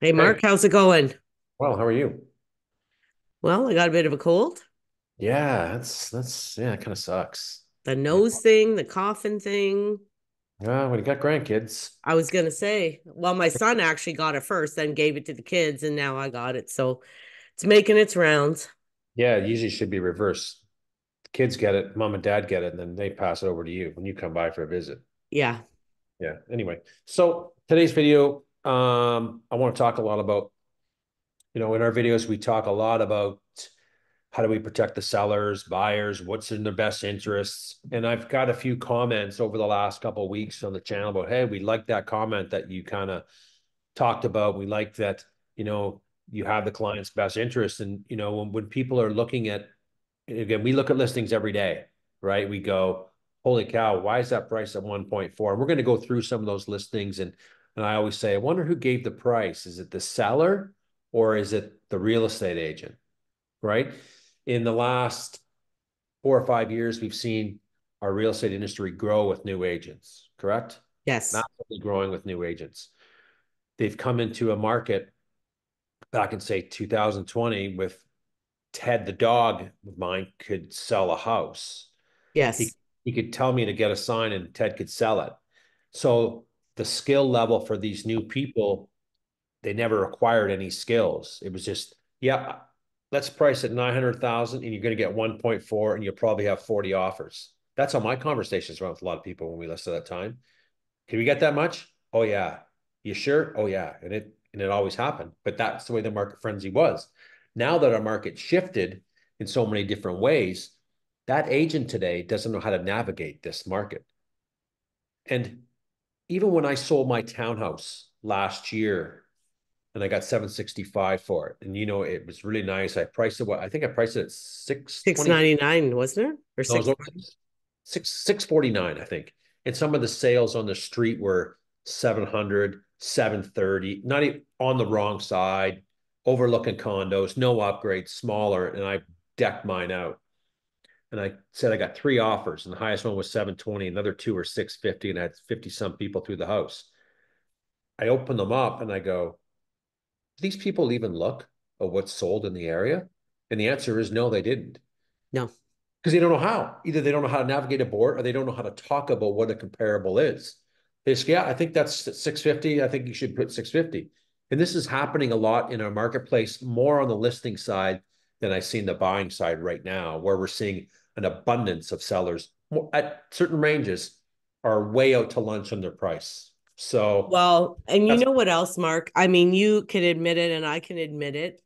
Hey, Mark, Hey, how's it going? well, how are you? Well, I got a bit of a cold. Yeah, that's yeah, it kind of sucks. The Yeah. nose thing, the coughing thing. When you got grandkids, I was gonna say, well, my son actually got it first, then gave it to the kids, and now I got it. So it's making its rounds. yeah, it usually should be reversed. The kids get it, mom and dad get it, and then they pass it over to you when you come by for a visit. Yeah. Yeah. Anyway, so today's video, I want to talk a lot about, in our videos, we talk a lot about how do we protect the sellers, buyers, what's in their best interests. And I've got a few comments over the last couple of weeks on the channel about, hey, we like that comment that you kind of talked about. We like that, you have the client's best interest. And, when people are looking at, again, we look at listings every day, right? We go, holy cow, why is that price at 1.4? And we're going to go through some of those listings. And I always say, I wonder who gave the price. Is it the seller or is it the real estate agent, right? In the last 4 or 5 years, we've seen our real estate industry grow with new agents, correct? Yes. Massively growing with new agents. They've come into a market back in, say, 2020 with Ted, the dog of mine, could sell a house. He, Yes. he could tell me to get a sign and Ted could sell it. So the skill level for these new people, they never acquired any skills. It was just, yeah, let's price it 900,000 and you're going to get 1.4 and you'll probably have 40 offers. That's how my conversations went with a lot of people when we listed at that time. Can we get that much? Oh yeah. You sure? Oh yeah. And it always happened. But that's the way the market frenzy was. Now that our market shifted in so many different ways, that agent today doesn't know how to navigate this market. And even when I sold my townhouse last year and I got 765 for it, and it was really nice. I priced it, what I think I priced it at Six 620. ninety nine, wasn't it? Or No, it was six? over 649, I think. And some of the sales on the street were 700, 730, not even on the wrong side, overlooking condos, no upgrades, smaller. And I decked mine out. And I said I got three offers, and the highest one was 720, another two were 650, and I had 50 some people through the house. I opened them up and I go, do these people even look at what's sold in the area? And the answer is no, they didn't. No. Because they don't know how. Either they don't know how to navigate a board or they don't know how to talk about what a comparable is. They say, yeah, I think that's 650. I think you should put 650. And this is happening a lot in our marketplace, more on the listing side than I see in the buying side right now, where we're seeing an abundance of sellers at certain ranges are way out to lunch on their price. So Well, and you that's, know what else, Mark? I mean, you can admit it, and I can admit it.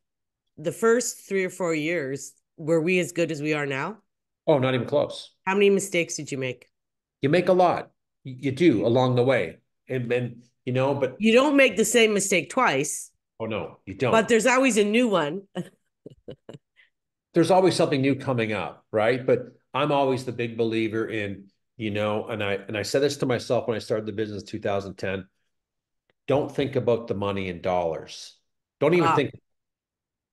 The first 3 or 4 years, were we as good as we are now? oh, not even close. How many mistakes did you make? You make a lot. You do along the way. But You don't make the same mistake twice, oh no, you but don't. there's always a new one. There's always something new coming up, right? But I'm always the big believer in, and I said this to myself when I started the business in 2010. Don't think about the money in dollars. Don't even Ah, think,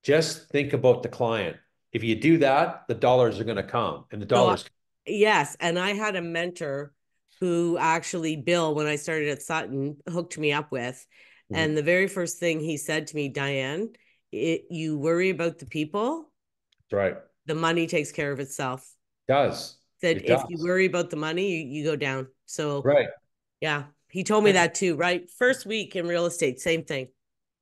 just think about the client. If you do that, the dollars are going to come and the so dollars. yes, and I had a mentor who actually Bill, when I started at Sutton, hooked me up with. And Mhm. the very first thing he said to me, Diane, you worry about the people, That's right. the money takes care of itself. It does. Said It if you does. worry about the money, you go down. So Right. yeah, he told me And that too, right? First week in real estate, same thing.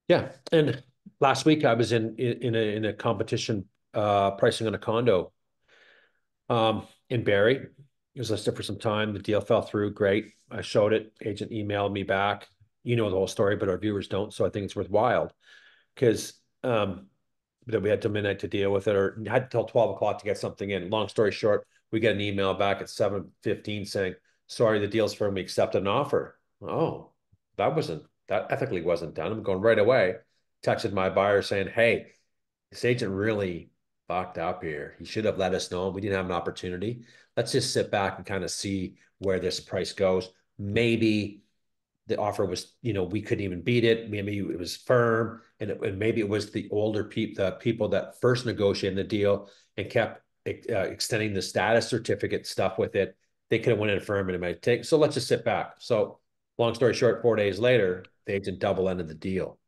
yeah. And last week I was in a competition pricing on a condo in Barrie. It was listed for some time. The deal fell through. Great. I showed it. Agent emailed me back. You know the whole story, but our viewers don't. So I think it's worthwhile because that we had till midnight to deal with it, or had till 12 o'clock to get something in. Long story short, we get an email back at 7:15 saying, "Sorry, the deal's firm. We accept an offer." Oh, that ethically wasn't done. I'm going right away. Texted my buyer saying, "Hey, this agent really fucked up here. He should have let us know. We didn't have an opportunity. Let's just sit back and kind of see where this price goes. Maybe the offer was, we couldn't even beat it. Maybe it was firm, and maybe it was the people that first negotiated the deal and kept extending the status certificate stuff with it. They could have went in firm and it might take. So let's just sit back. So long story short, 4 days later, the agent double ended the deal.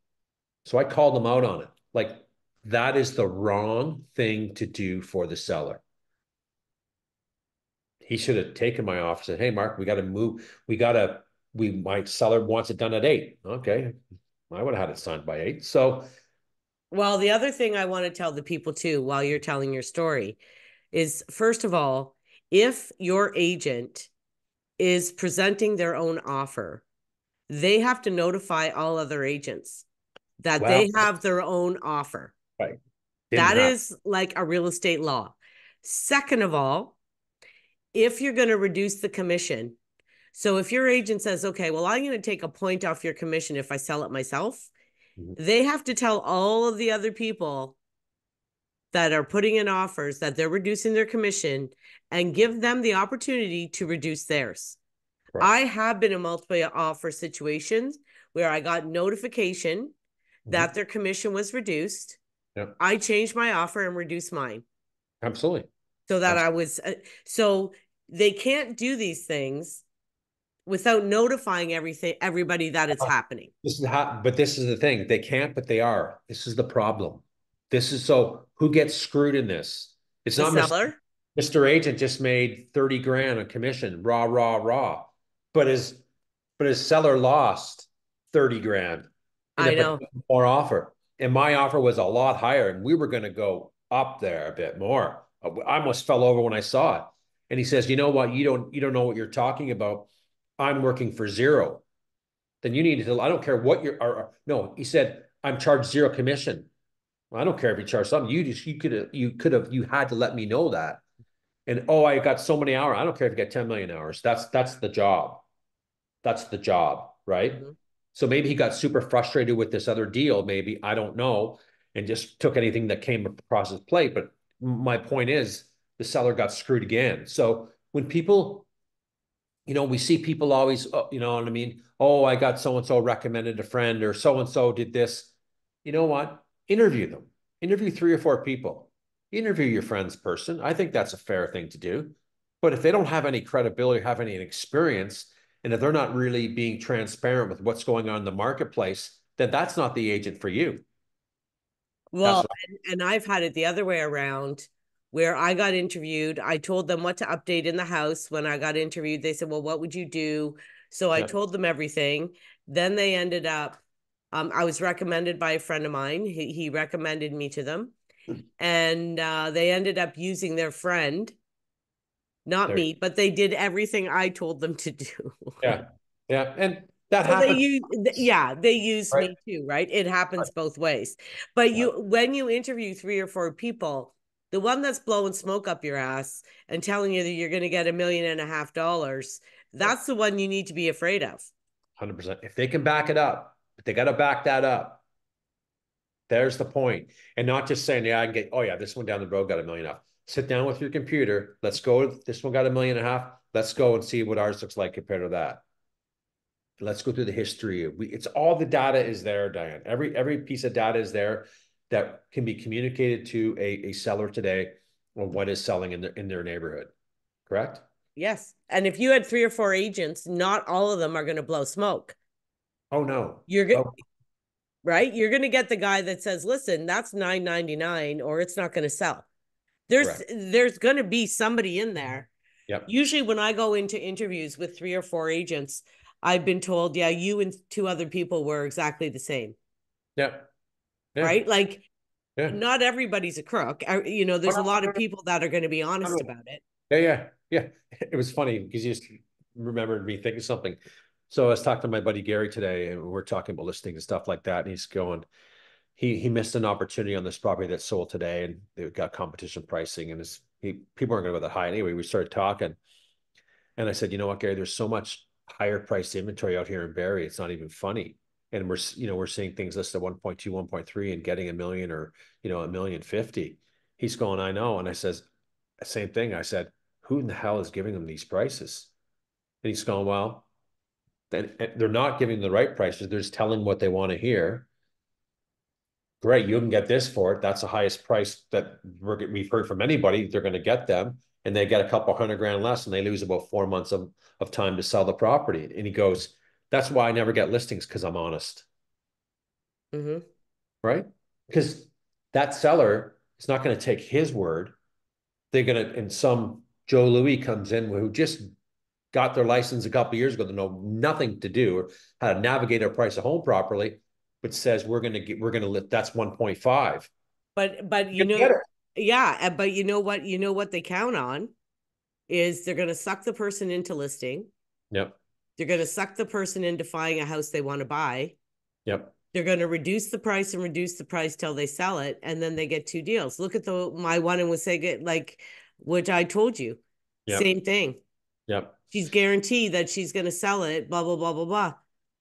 So I called him out on it. Like, that is the wrong thing to do for the seller. He should have taken my offer and said, hey, Mark, we got to move. My seller wants it done at 8. Okay. I would have had it signed by 8. So, Well, the other thing I want to tell the people too, while you're telling your story, is first of all, if your agent is presenting their own offer, they have to notify all other agents that well, they have their own offer. right. Didn't That happen. is like a real estate law. Second of all, if you're going to reduce the commission, so if your agent says, okay, well, I'm going to take a point off your commission if I sell it myself, Mhm. they have to tell all of the other people that are putting in offers that they're reducing their commission and give them the opportunity to reduce theirs. Correct. I have been in multiple offer situations where I got notification that Mhm. their commission was reduced. Yep. I changed my offer and reduced mine Absolutely. so that I Absolutely. was, so they can't do these things without notifying everybody that it's happening. But this is the thing. They can't, but they are. This is the problem. This is so who gets screwed in this? It's The not seller, Mr. Agent just made 30 grand on commission, raw, raw, raw. But his seller lost 30 grand in a I know. more offer. And my offer was a lot higher, and we were going to go up there a bit more. I almost fell over when I saw it. And he says, you know what? You don't know what you're talking about. I'm working for zero. Then you need to, I don't care what no, he said, I'm charged zero commission. Well, I don't care if you charge something. You had to let me know that. And oh, I got so many hours. I don't care if you get 10 million hours. That's the job. That's the job, right? Mm-hmm. So maybe he got super frustrated with this other deal, maybe, I don't know, and just took anything that came across his plate. But my point is the seller got screwed again. So when people, we see people always, you know what I mean? Oh, I got so and so recommended a friend, or so and so did this. You know what? Interview them. Interview 3 or 4 people. Interview your friend's person. I think that's a fair thing to do. But if they don't have any credibility, have any experience, and if they're not really being transparent with what's going on in the marketplace, then that's not the agent for you. That's Well, what, and I've had it the other way around where I got interviewed. I told them what to update in the house. When I got interviewed, they said, well, what would you do? So I yeah, told them everything. Then they ended up, I was recommended by a friend of mine. He recommended me to them. And they ended up using their friend, not there, me, but they did everything I told them to do. yeah, yeah, and that So they happens, use, yeah, they used right? me too, right? It happens both ways. But Yeah, when you interview 3 or 4 people, the one that's blowing smoke up your ass and telling you that you're going to get $1.5 million, yeah, that's the one you need to be afraid of. 100%. If they can back it up, but they got to back that up. There's the point. And not just saying, yeah, I can get, oh yeah, this one down the road got 1 million off. Sit down with your computer. Let's go. This one got 1.5 million. Let's go and see what ours looks like compared to that. Let's go through the history. It's all the data is there, Diane. Every piece of data is there that can be communicated to a seller today on what is selling in their neighborhood. Correct? Yes. And if you had 3 or 4 agents, not all of them are going to blow smoke. Oh no. You're good, Oh, right? You're going to get the guy that says, listen, that's $9.99 or it's not going to sell. There's correct. there's going to be somebody in there. Yep. Usually when I go into interviews with 3 or 4 agents, I've been told, yeah, you and 2 other people were exactly the same, Yep. Yeah. right? Like Yeah. not everybody's a crook. Oh, There's a lot no, of people that are going to be no, honest no. about it. Yeah, yeah, yeah. It was funny because you just remembered me thinking something. So I was talking to my buddy Gary today, and we're talking about listing and stuff like that. And he's going, he missed an opportunity on this property that sold today, and they got competition pricing, and people aren't going to go that high anyway. We started talking, and I said, you know what, Gary, there's so much higher priced inventory out here in Barrie, it's not even funny. And we're seeing things listed at 1.2, 1.3 and getting 1 million or, 1.05 million. He's going, I know. And I says, same thing. I said, who in the hell is giving them these prices? And he's going, well, then they're not giving the right prices. They're just telling what they want to hear. Great, you can get this for it. That's the highest price that we've heard from anybody. They're going to get them, and they get a couple hundred grand less, and they lose about 4 months of time to sell the property. And he goes, "That's why I never get listings because I'm honest." Mm-hmm. right? Because that seller is not going to take his word. They're going to, and some Joe Louis comes in who just got their license a couple of years ago, they know nothing to do or how to navigate or price a home properly, but says we're going to lift that's 1.5. But You get it. yeah, but you know what they count on is they're going to suck the person into listing. Yep. They're going to suck the person into buying a house they want to buy. Yep. They're going to reduce the price and reduce the price till they sell it, and then they get two deals. Look at the my one in Wasaga, like which I told you, Yep. same thing. Yep. She's guaranteed that she's going to sell it. Blah blah blah blah blah.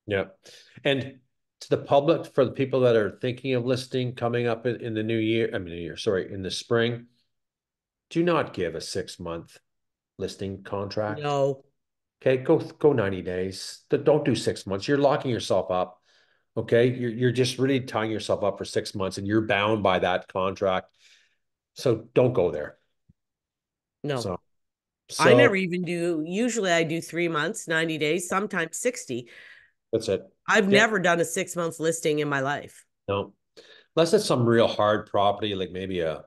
Yep. And to the public, for the people that are thinking of listing coming up in the new year, I mean, new year, sorry, in the spring, do not give a 6 month listing contract. No, Okay, go 90 days. Don't do 6 months. You're locking yourself up. Okay, you're just really tying yourself up for 6 months, and you're bound by that contract. So don't go there. no. So I so never even do. Usually, I do 3 months, 90 days, sometimes 60. that's it. I've Yeah, never done a 6 month listing in my life. no, unless it's some real hard property, like maybe a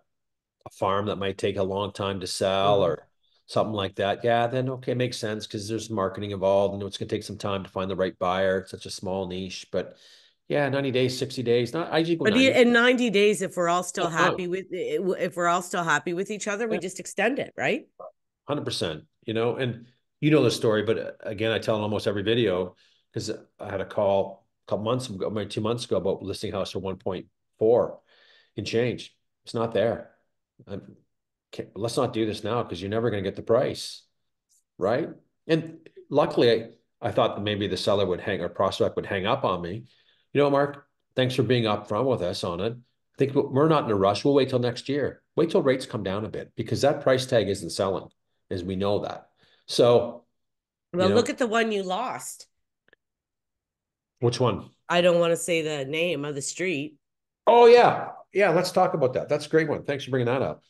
farm that might take a long time to sell Mhm. or something like that. Yeah, then okay, makes sense because there's marketing involved and it's going to take some time to find the right buyer. It's such a small niche, but yeah, 90 days, 60 days. Not I usually go But 90. in 90 days, if we're all still That's fine. happy with if we're all still happy with each other, we Yeah, just extend it, right? 100%, and you know the story, but again, I tell in almost every video because I had a call a couple months ago, maybe 2 months ago about listing house for 1.4 and change. It's not there. Let's not do this now because you're never going to get the price. Right? And luckily, I thought that maybe the seller would hang or prospect would hang up on me. Mark, thanks for being upfront with us on it. I think we're not in a rush. We'll wait till next year. Wait till rates come down a bit because that price tag isn't selling, as we know that. So, Well, look at the one you lost. which one? I don't want to say the name of the street. Oh yeah, yeah. Let's talk about that. That's a great one. Thanks for bringing that up.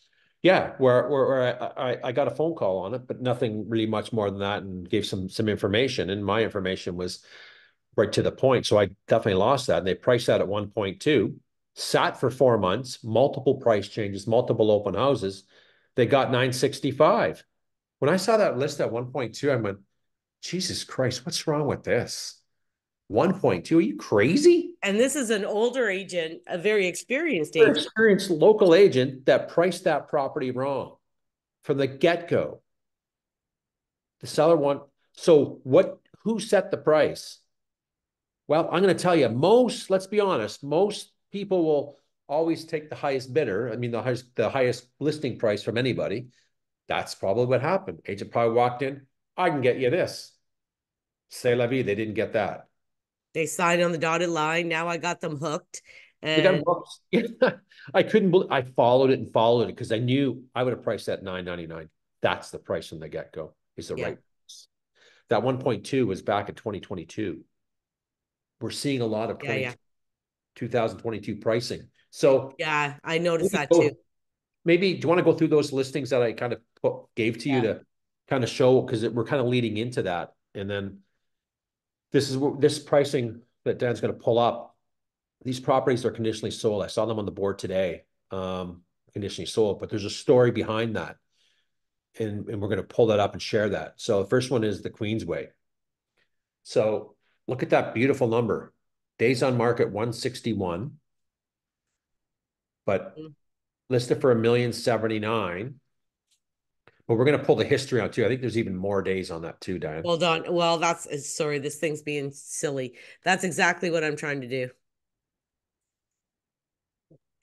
Yeah, where I got a phone call on it, but nothing really much more than that, and gave some information. And my information was right to the point. So I definitely lost that. And they priced that at 1.2, sat for 4 months, multiple price changes, multiple open houses. They got 965. When I saw that list at 1.2, I went, Jesus Christ, what's wrong with this? 1.2? Are you crazy? And this is an older agent, a very experienced An agent. experienced local agent that priced that property wrong from the get-go. The seller want so what who set the price? Well, I'm going to tell you, let's be honest, most people will always take the highest bidder. I mean, the highest listing price from anybody. That's probably what happened. Agent probably walked in, I can get you this. C'est la vie. They didn't get that. They signed on the dotted line. Now I got them hooked. They got And books. I couldn't believe I followed it and followed it because I knew I would have priced that 999. That's the price from the get-go. Is the yeah, right price. That 1.2 was back in 2022. We're seeing a lot of yeah, yeah. 2022 pricing. So Yeah, I noticed maybe that too. do you want to go through those listings that I kind of gave to you Yeah. to kind of show because we're kind of leading into that, and then this pricing that Dan's going to pull up. These properties are conditionally sold. I saw them on the board today, conditionally sold, but there's a story behind that, and we're going to pull that up and share that. So the first one is the Queensway. So look at that beautiful number. Days on market 161, but Mm. listed for 1,079,000. But we're going to pull the history out too. I think there's even more days on that too, Diane. Well done. Well, sorry, this thing's being silly. That's exactly what I'm trying to do.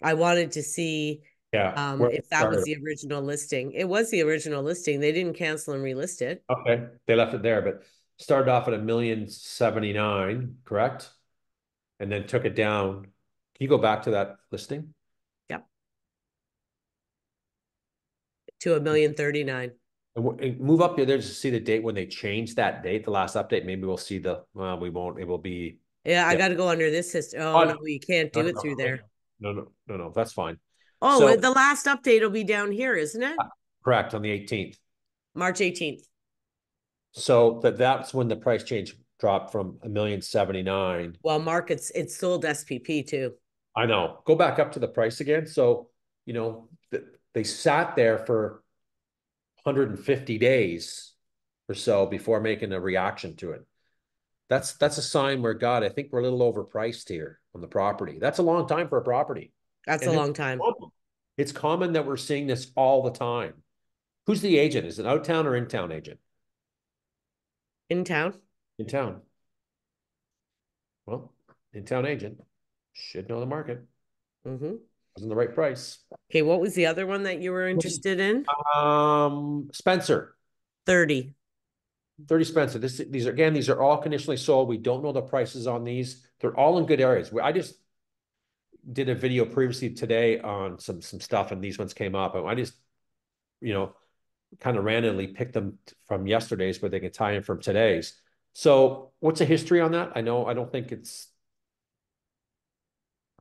I wanted to see Yeah, where it if that was started. the original listing. It was the original listing. They didn't cancel and relist it. Okay, they left it there, but started off at 1,079,000, correct? And then took it down. Can you go back to that listing? Yep. To 1,039,000. And move up there to see the date when they changed that date, the last update. Maybe we'll see well, we won't. It will be, Yeah, I yeah. got to go under this history. Oh Oh, no, you can't no, do it no, through there. no, no, no, no, that's fine. Oh, So, the last update will be down here, isn't it? correct, on the 18th. March 18th. So that's when the price change dropped from 1,079,000. Well, markets it's sold SPP too. I know. Go back up to the price again. So, you know, they sat there for 150 days or so before making a reaction to it. That's a sign where, God, I think we're a little overpriced here on the property. That's a long time for a property. That's a And long time. it's common that we're seeing this all the time. Who's the agent? Is it out of town or in town agent? In town. In town. Well, in town agent should know the market. Mm-hmm. Wasn't the right price. Okay, what was the other one that you were interested in? Spencer. 30. 30 Spencer. These are all conditionally sold. We don't know the prices on these. They're all in good areas. I just did a video previously today on some stuff, and these ones came up. And I just, you know, kind of randomly picked them from yesterday's, but they can tie in from today's. So what's the history on that? I don't think it's.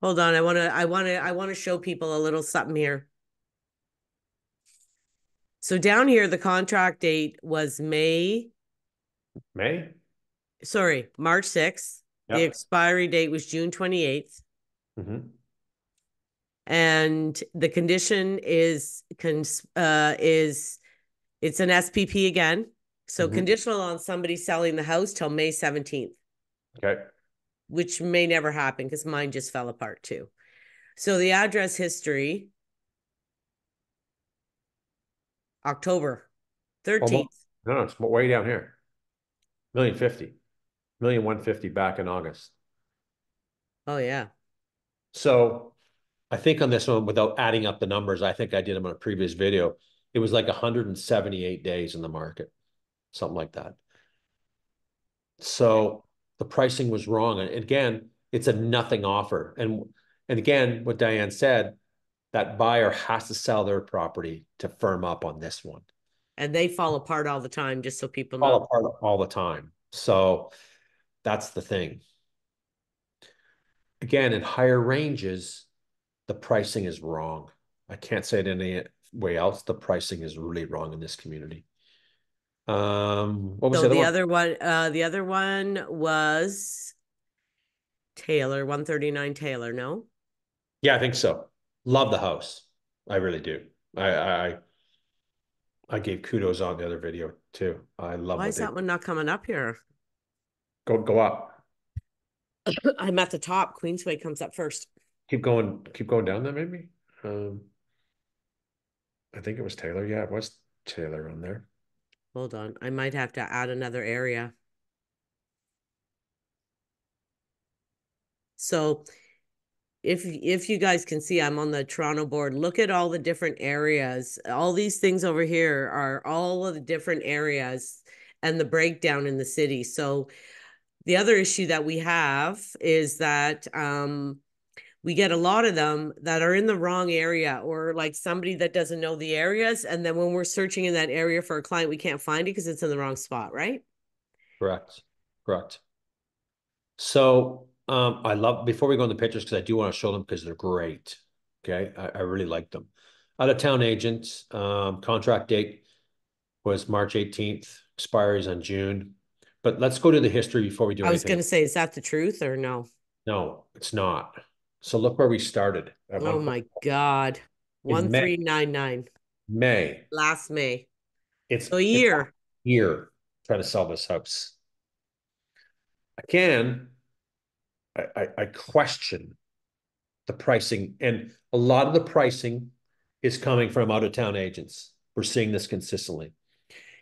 Hold on, I want to show people a little something here. So down here, the contract date was May. March 6th. The Yep. expiry date was June 28th. Mm-hmm. And the condition is it's an SPP again. So Mm-hmm. conditional on somebody selling the house till May 17th, Okay. which may never happen because mine just fell apart too. So the address history, October 13th. Almost. No, it's way down here. 1,050,000, 1,150,000 back in August. Oh yeah. So I think on this one, without adding up the numbers, I think I did them on a previous video. It was like 178 days in the market, something like that. So the pricing was wrong. And again, it's a nothing offer. And again, what Diane said, that buyer has to sell their property to firm up on this one. And they fall apart all the time, just so people Fall know. apart all the time. So that's the thing. Again, in higher ranges, the pricing is wrong. I can't say it any way else. The pricing is really wrong in this community. What was So the other the one? other one was Taylor, 139 Taylor, no? Yeah, I think so. Love the house. I really do. I gave kudos on the other video too. I love Why what is they that one not coming up here? go up. I'm at the top. Queensway comes up first. Keep going down there maybe. Um, I think it was Taylor. Yeah, it was Taylor on there. Hold on. I might have to add another area. So if you guys can see, I'm on the Toronto board. Look at all the different areas. All these things over here are all of the different areas and the breakdown in the city. So the other issue that we have is that we get a lot of them that are in the wrong area, or like somebody that doesn't know the areas. And then when we're searching in that area for a client, we can't find it because it's in the wrong spot, right? Correct. Correct. So I love before we go in the pictures because I do want to show them because they're great. Okay, I really like them. Out of town agents, contract date was March 18th, expires on June. But let's go to the history before we do I was anything. going to say, is that the truth or no? No, it's not. So look where we started at Oh one point my God. in May. 1399 May. last May. It's So a it's a year. year trying to sell this house. Again, I question the pricing, and a lot of the pricing is coming from out of town agents. We're seeing this consistently.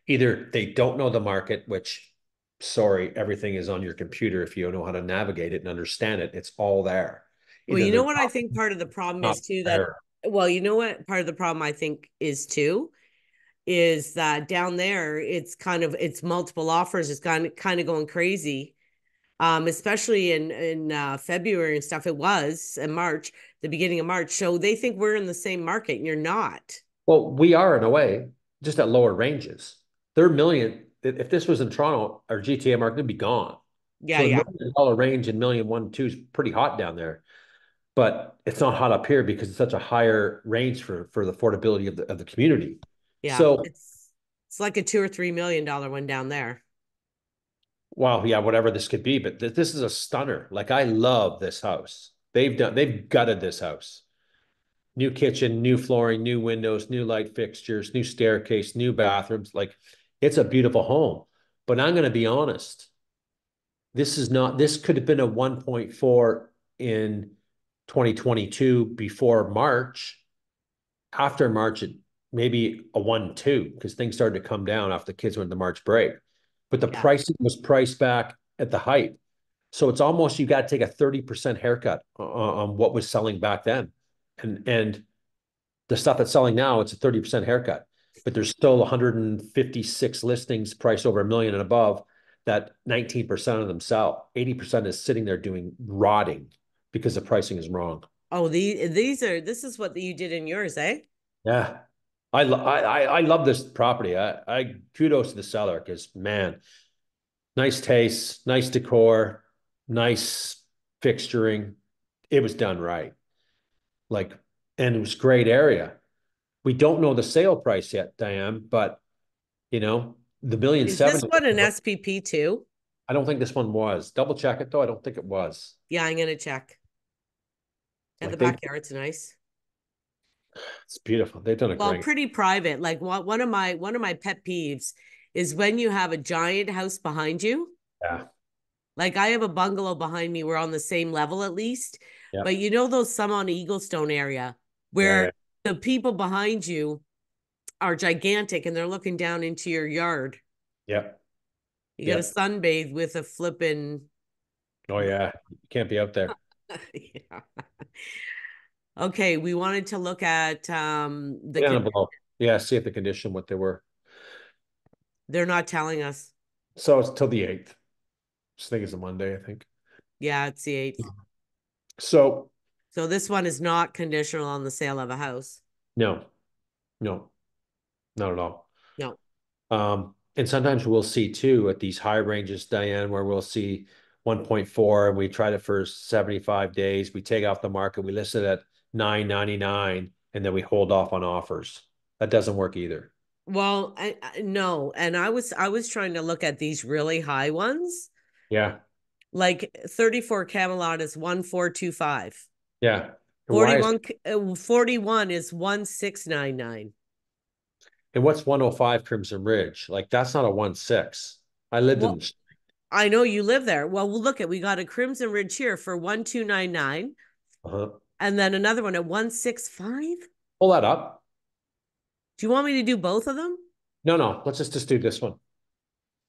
Either they don't know the market, which, sorry, everything is on your computer. If you know how to navigate it and understand it, it's all there. Well, Either you know they're what I think part of the problem not is too, that, there. well, you know what part of the problem I think is too, is that down there, it's multiple offers. It's kind of going crazy. Especially in February and stuff. It was in March, the beginning of March. So they think we're in the same market, and you're not. Well, we are in a way, just at lower ranges. They're million. If this was in Toronto, our GTA market would be gone. Yeah, So the yeah, $1 million range and million one, two is pretty hot down there. But it's not hot up here because it's such a higher range for the affordability of the community. yeah. So, It's like a $2 or $3 million one down there. well, yeah, whatever this could be, but this is a stunner. Like I love this house. They've gutted this house. New kitchen, new flooring, new windows, new light fixtures, new staircase, new bathrooms. Like it's a beautiful home. But I'm going to be honest. This could have been a 1.4 in 2022 before March. After March, it maybe a 1.2 because things started to come down after the kids went to March break. But the Yeah. pricing was priced back at the height. So it's almost you got to take a 30% haircut on what was selling back then. And the stuff that's selling now, it's a 30% haircut. But there's still 156 listings priced over a million and above that 19% of them sell. 80% is sitting there doing rotting because the pricing is wrong. Oh, this is what you did in yours, eh? Yeah. I love this property. I kudos to the seller because man, nice taste, nice decor, nice fixturing. It was done right. Like, and it was great area. We don't know the sale price yet, Diane, but the million Is this seven. one an SPP too? I don't think this one was. Double check it though. I don't think it was. Yeah, I'm gonna check. And the Like they, backyard's nice. it's beautiful. They've done a Well, great. pretty private. Like one of my pet peeves is when you have a giant house behind you. Yeah, Like I have a bungalow behind me. We're on the same level at least. yeah, But you know those some on Eaglestone area yeah, where the people behind you are gigantic and they're looking down into your yard. yeah, You got to yeah. sunbathe with a flippin' Oh yeah, you can't be out there. yeah. Okay, we wanted to look at Get down below. Yeah, see if the condition what they were. they're not telling us. So it's till the 8th. I think it's a Monday, I think. Yeah, it's the 8th. So So this one is not conditional on the sale of a house. no, no, not at all. No. And sometimes we'll see too at these high ranges, Diane, where we'll see 1.4 and we tried it for 75 days. We take off the market, we list it at 9.99, and then we hold off on offers. That doesn't work either. Well, no, and I was trying to look at these really high ones. Yeah. Like 34 Camelot is 1425. Yeah. And why is 41 is 1699. and what's 105 Crimson Ridge? Like that's not a 1.6. I lived in Well, I know you live there. Well, we'll look at we got a Crimson Ridge here for 1299 uh-huh. and then another one at 165. Pull that up. Do you want me to do both of them? No, no, let's just do this one.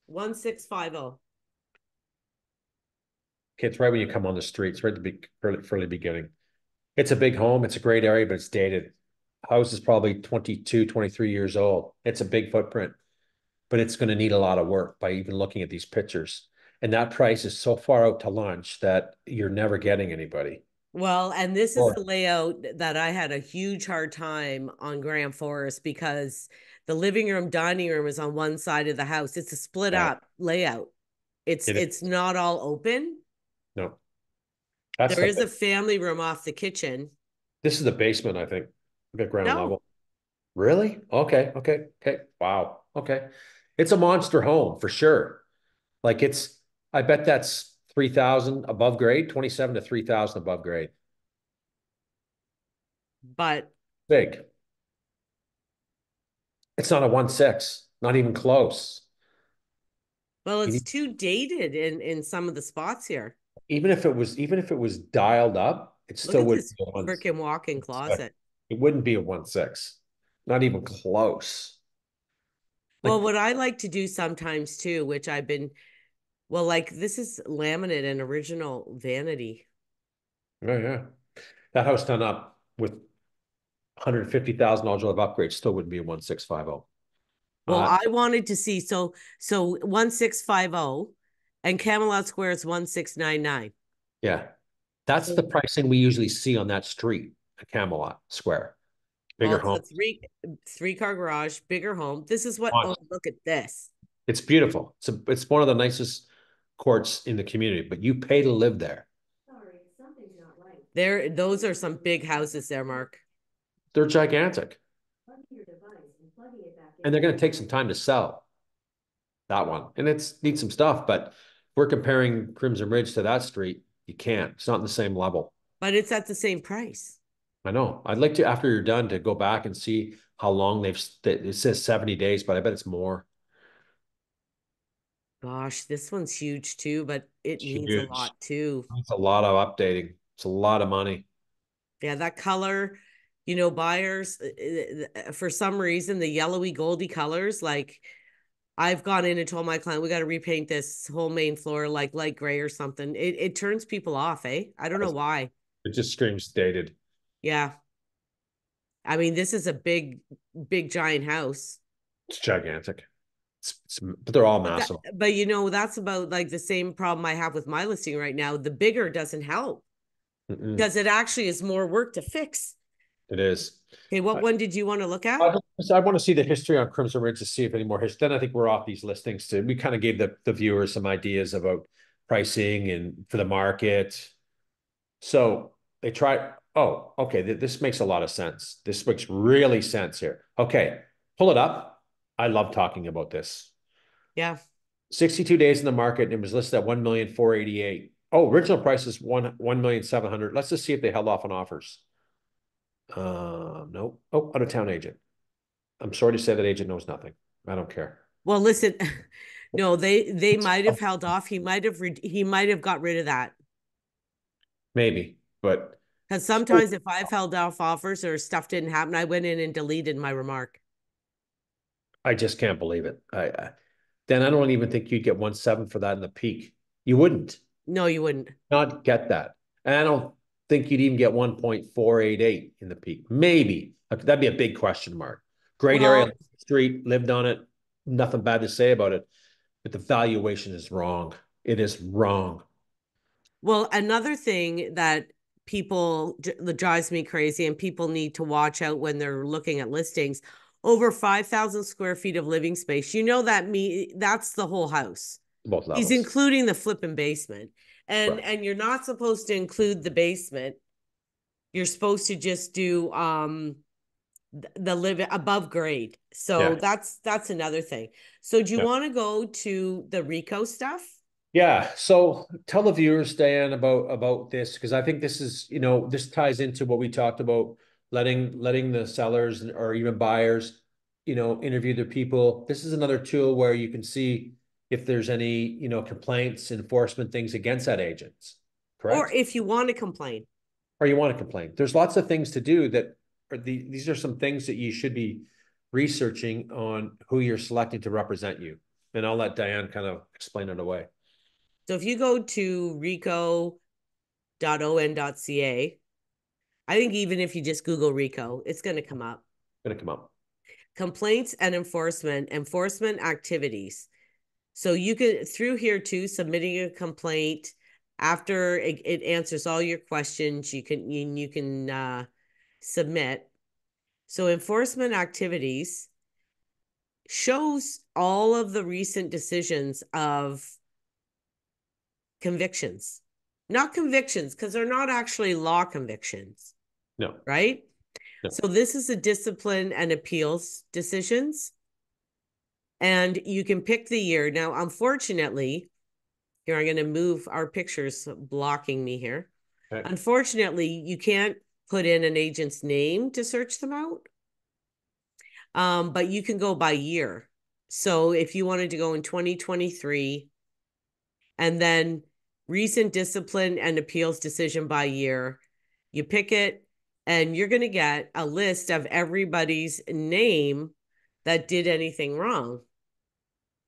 1650. Okay, it's right when you come on the street. It's right at the early beginning. It's a big home. It's a great area, but it's dated. House is probably 22, 23 years old. It's a big footprint, but it's going to need a lot of work by even looking at these pictures. And that price is so far out to lunch that you're never getting anybody. Well, and this is Or, the layout that I had a huge hard time on Grand Forest because the living room, dining room is on one side of the house. It's a split yeah, up layout. It's it is. it's not all open. No, that's There the is thing. a family room off the kitchen. This is the basement, I think, the ground No, level. Really? Okay, okay, okay. Wow. Okay. It's a monster home for sure. Like I bet that's 3,000 above grade, 27 to 3,000 above grade. but Big. It's not a 1.6, not even close. well, You it's need, too dated in some of the spots here. even if it was dialed up, it Look still at wouldn't this be a one. freaking walk-in closet. It wouldn't be a 1.6. Not even close. Well, Like, what I like to do sometimes too, which I've been, well, like this is laminate and original vanity. oh yeah. That house done up with $150,000 worth of upgrades still wouldn't be a 1.650. Well, Uh, I wanted to see so 1650 and Camelot Square is 1699. yeah. That's So the pricing we usually see on that street, at Camelot Square. well, Bigger it's a homes. three-car garage, bigger home. This is what, oh, look at this. It's beautiful. It's one of the nicest courts in the community, but you pay to live there. Sorry, something's not right. Those are some big houses there, Mark. They're gigantic. Plug your device and plug it back in. And they're going to take some time to sell that one. And it's needs some stuff, but if we're comparing Crimson Ridge to that street, you can't. It's not in the same level. but it's at the same price. I know. I'd like to, after you're done, to go back and see how long it says 70 days, but I bet it's more. Gosh, this one's huge too, but it It's needs a huge. lot too. It's a lot of updating. It's a lot of money. Yeah, that color, buyers, for some reason, the yellowy goldy colors, like I've gone in and told my client, we got to repaint this whole main floor like light gray or something. It turns people off, eh? I don't know why. It just screams dated. Yeah. I mean, this is a big, big giant house. It's gigantic. But they're all But massive. that's about like the same problem I have with my listing right now. The bigger doesn't help Mm-mm. because it actually is more work to fix. It is. Okay, what one did you want to look at? I want to see the history on Crimson Ridge to see if any more history. Then I think we're off these listings too. We kind of gave the viewers some ideas about pricing and for the market. So they try. Oh, okay. This makes a lot of sense. This makes really sense here. Okay, pull it up. I love talking about this. Yeah. 62 days in the market and it was listed at 1,488,000. Oh, original price is 1,700,000. Let's just see if they held off on offers. No. Oh, out of town agent. I'm sorry to say that agent knows nothing. I don't care. Well, listen, no, they might have held off. He might have got rid of that. Maybe, but Because sometimes if I've held off offers or stuff didn't happen, I went in and deleted my remark. I just can't believe it. Then I don't even think you'd get 1.7 for that in the peak. You wouldn't No, you wouldn't. not get that. And I don't think you'd even get 1.488 in the peak. Maybe. That'd be a big question mark. Great area, Well, street, lived on it. Nothing bad to say about it. But the valuation is wrong. It is wrong. well, another thing that that drives me crazy and people need to watch out when they're looking at listings, over 5,000 square feet of living space. That's the whole house. Both He's levels. including the flipping basement. And Correct. and you're not supposed to include the basement. You're supposed to just do the live above grade. So Yeah. that's another thing. So do you Yeah. want to go to the RICO stuff? Yeah. So tell the viewers, Diane, about this because I think this is, this ties into what we talked about, letting the sellers or even buyers, interview their people. This is another tool where you can see if there's any, complaints, enforcement things against that agent. Or Correct? if you want to complain. Or you want to complain. There's lots of things to do that these are some things that you should be researching on who you're selecting to represent you. And I'll let Diane kind of explain it away. So if you go to rico.on.ca, I think even if you just Google RICO, it's going to come up. Going to come up. Complaints and enforcement activities. So you can, through here too, submitting a complaint after it answers all your questions, you can submit. So enforcement activities shows all of the recent decisions of convictions, not convictions, because they're not actually law convictions, No. right? No. So this is a discipline and appeals decisions. And you can pick the year. Now, unfortunately, here I'm going to move our pictures blocking me here. Okay. Unfortunately, you can't put in an agent's name to search them out. But you can go by year. So if you wanted to go in 2023 and then recent discipline and appeals decision by year, you pick it and you're going to get a list of everybody's name that did anything wrong.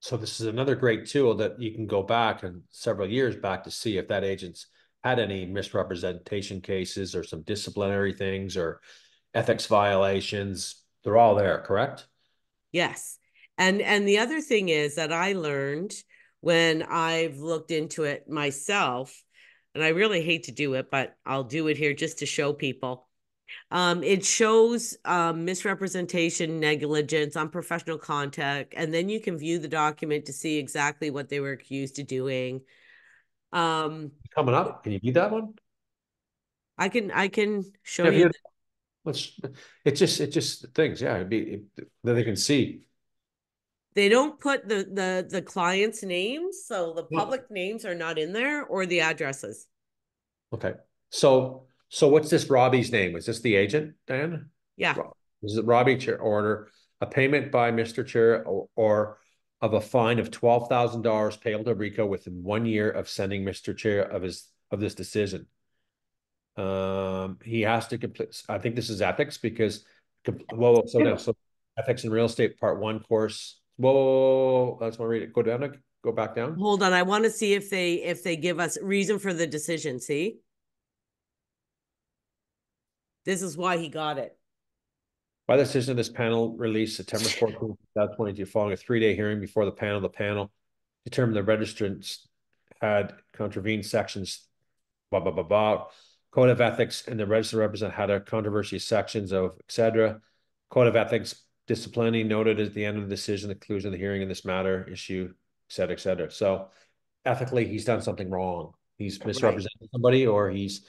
So this is another great tool that you can go back and several years back to see if that agent's had any misrepresentation cases or some disciplinary things or ethics violations. They're all there, correct? Yes. And the other thing is that I learned when I've looked into it myself, and I really hate to do it, but I'll do it here just to show people. It shows misrepresentation, negligence, unprofessional conduct, and then you can view the document to see exactly what they were accused of doing. Coming up, can you view that one? I can show you. Let's. It's just things. Yeah, that they can see. They don't put the client's names, so the public names are not in there or the addresses. Okay, so So what's this Robbie's name? Is this the agent, Dan? Yeah. Is it Robbie Chair order a payment by Mr. Chair or of a fine of $12,000 payable to RICO within 1 year of sending Mr. Chair of this decision? He has to complete. I think this is ethics because whoa, slow down. So ethics in real estate part one course. Whoa, I just want to read it. Go down. Go back down. Hold on. I want to see if they give us reason for the decision. See? This is why he got it. By the decision of this panel released September 14th, 2022, following a 3-day hearing before the panel determined the registrants had contravened sections blah, blah, blah, blah. Code of ethics and the registered representative had a controversy sections of etc. Code of ethics disciplining noted at the end of the decision, the conclusion of the hearing in this matter, issue, et cetera, et cetera. So ethically, he's done something wrong. He's misrepresented somebody, or he's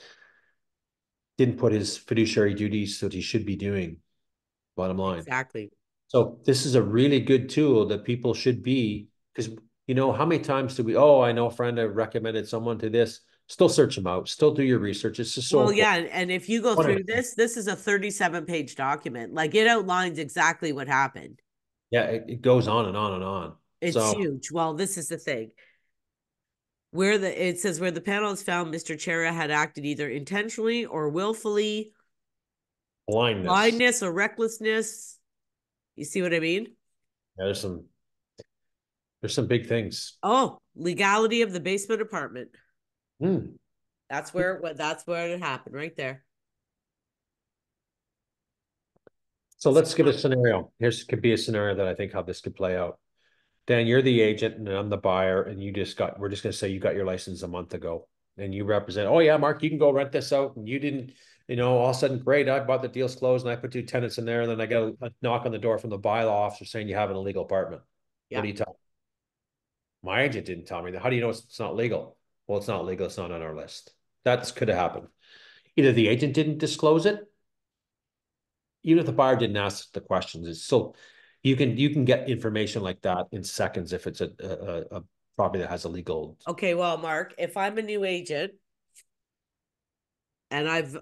didn't put his fiduciary duties that he should be doing. Bottom line. Exactly. So this is a really good tool that people should be, because how many times do we, oh, I know a friend, I recommended someone to this. Still search them out, still do your research. It's just so Well, important. yeah, and if you go through this is a 37-page document. Like it outlines exactly what happened. Yeah, it goes on and on and on. It's huge. Well, this is the thing. It says where the panel has found Mr. Chera had acted either intentionally or willfully, blindness or recklessness. You see what I mean? Yeah, there's some big things. Oh, legality of the basement apartment. Hmm. That's where it happened, right there. So let's give a scenario. Could be a scenario that I think how this could play out. Dan, you're the agent and I'm the buyer, and we're just going to say you got your license a month ago and you represent, oh yeah, Mark, you can go rent this out. And you didn't, all of a sudden, great, I bought the deal's closed and I put 2 tenants in there. And then I get a knock on the door from the bylaw officer saying you have an illegal apartment. Yeah. What do you tell me? My agent didn't tell me that. How do you know it's not legal? Well, it's not legal. It's not on our list. That could have happened. Either the agent didn't disclose it, even if the buyer didn't ask the questions, it's still you can get information like that in seconds if it's a property that has a legal. Okay, well, Mark, if I'm a new agent and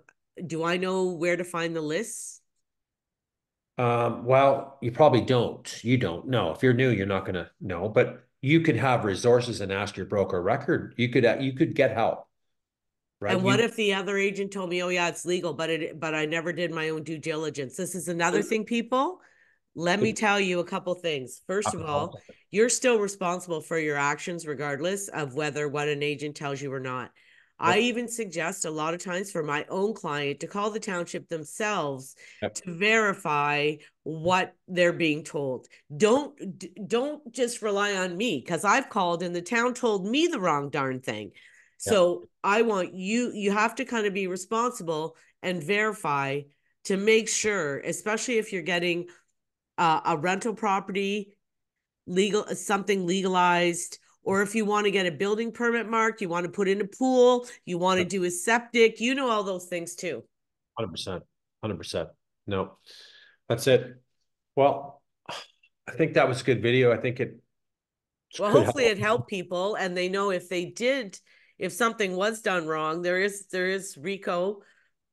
do I know where to find the lists? Well, you probably don't. You don't know. If you're new, you're not going to know, but you could have resources and ask your broker record. You could get help. Right? And what if the other agent told me, oh yeah, it's legal, but I never did my own due diligence. This is another thing, people. Let me tell you a couple things. First of all, you're still responsible for your actions regardless of whether what an agent tells you or not. I even suggest a lot of times for my own client to call the township themselves to verify what they're being told. Don't just rely on me, because I've called and the town told me the wrong darn thing. So I want you have to kind of be responsible and verify to make sure, especially if you're getting a rental property, something legalized, or if you want to get a building permit, Mark, you want to put in a pool, you want to do a septic, all those things too. 100%. 100%. No, that's it. Well, I think that was a good video. I think hopefully it helped people, and they know if something was done wrong, there is RICO,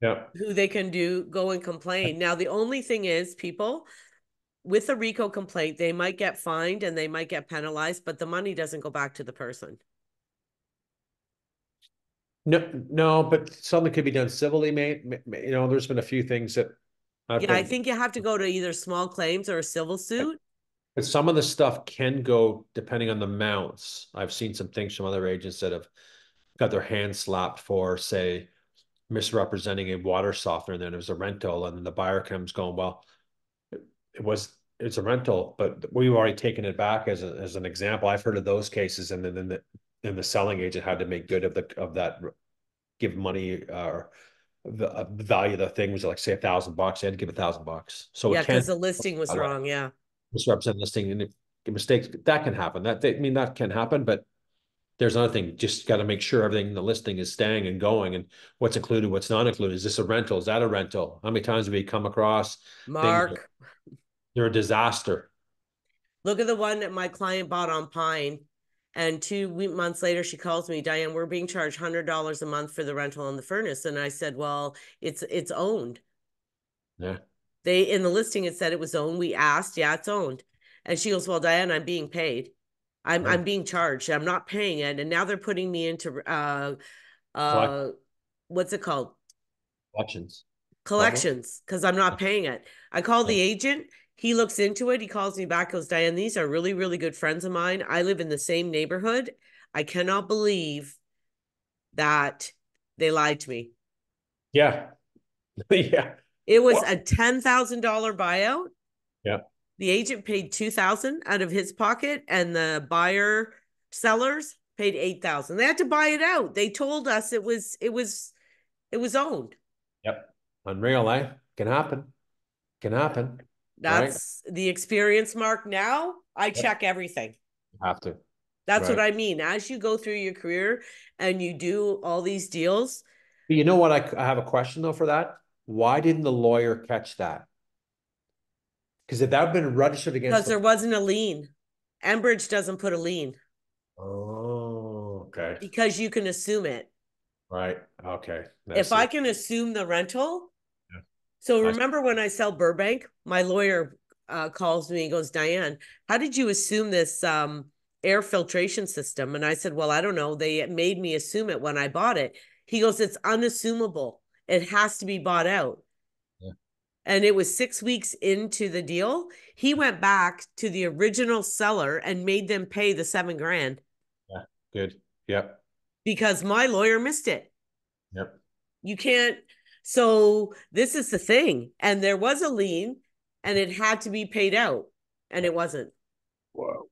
who they can go and complain. Now, the only thing is, people, with a RICO complaint, they might get fined and they might get penalized, but the money doesn't go back to the person. No, but something could be done civilly, there's been a few things that I think you have to go to either small claims or a civil suit. But some of the stuff can go depending on the amounts. I've seen some things from other agents that have got their hands slapped for, say, misrepresenting a water softener, and then it was a rental, and then the buyer comes going, well, it's a rental, but we've already taken it back as an example. I've heard of those cases, and then the selling agent had to make good of that, give money or the value of the thing was like, say, $1,000. They had to give $1,000. So yeah, because the listing was wrong. Yeah, misrepresent listing and mistakes that can happen. That can happen, but there's another thing. Just got to make sure everything in the listing is staying and going, and what's included, what's not included. Is this a rental? Is that a rental? How many times have we come across Mark? They're a disaster. Look at the one that my client bought on Pine. And 2 months later, she calls me, Diane, we're being charged $100 a month for the rental on the furnace. And I said, well, it's owned. Yeah. They, in the listing, it said it was owned. We asked, yeah, it's owned. And she goes, well, Diane, I'm being paid. I'm being charged. I'm not paying it. And now they're putting me into Collect what's it called? collections. Probably. Collections, because I'm not paying it. I call Yeah. the agent. He looks into it. He calls me back, goes, Diane, these are really, really good friends of mine. I live in the same neighborhood. I cannot believe that they lied to me. Yeah. Yeah. It was Well, a $10,000 buyout. yeah. The agent paid 2,000 out of his pocket, and the buyer sellers paid 8,000. They had to buy it out. They told us it was owned. Yep. Unreal, eh? Can happen. Can happen. Right? That's the experience, Mark. Now I Yep. check everything. Have to. That's what Right. I mean. As you go through your career and you do all these deals, But you know what? I have a question though for that. Why didn't the lawyer catch that? Because if that had been registered against because the. there wasn't a lien. Enbridge doesn't put a lien Oh, okay. because you can assume it. Right. Okay. I If I see. can assume the rental, Yeah. so I see. remember when I sell Burbank, my lawyer calls me and goes, Diane, how did you assume this air filtration system? And I said, well, I don't know. They made me assume it when I bought it. He goes, it's unassumable. It has to be bought out. Yeah. And it was 6 weeks into the deal. He went back to the original seller and made them pay the $7,000 Yeah. Good. Yep. because my lawyer missed it. Yep. You can't. So this is the thing. And there was a lien and it had to be paid out and it wasn't. Whoa.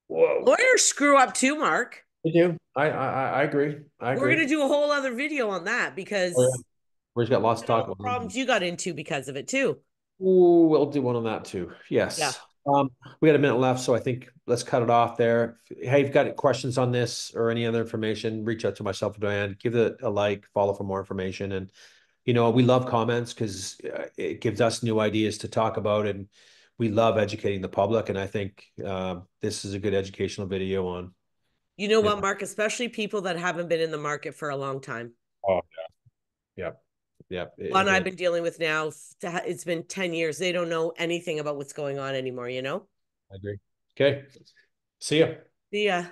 Whoa. Lawyers screw up too, Mark. You do. I agree. I We're going agree. to do a whole other video on that Oh, yeah. because We've got lots to all talk the about. problems you got into because of it too. Ooh, we'll do one on that too. Yeah. Yes. We got a minute left, so I think let's cut it off there. Hey, if you've got questions on this or any other information, reach out to myself or Diane. Give it a like, follow for more information. And, we love comments because it gives us new ideas to talk about. And we love educating the public. And I think this is a good educational video on. You know You what, know, Mark? Especially people that haven't been in the market for a long time. oh, yeah. Yeah. One I've been dealing with now, it's been 10 years. They don't know anything about what's going on anymore, I agree. Okay. See ya. See ya.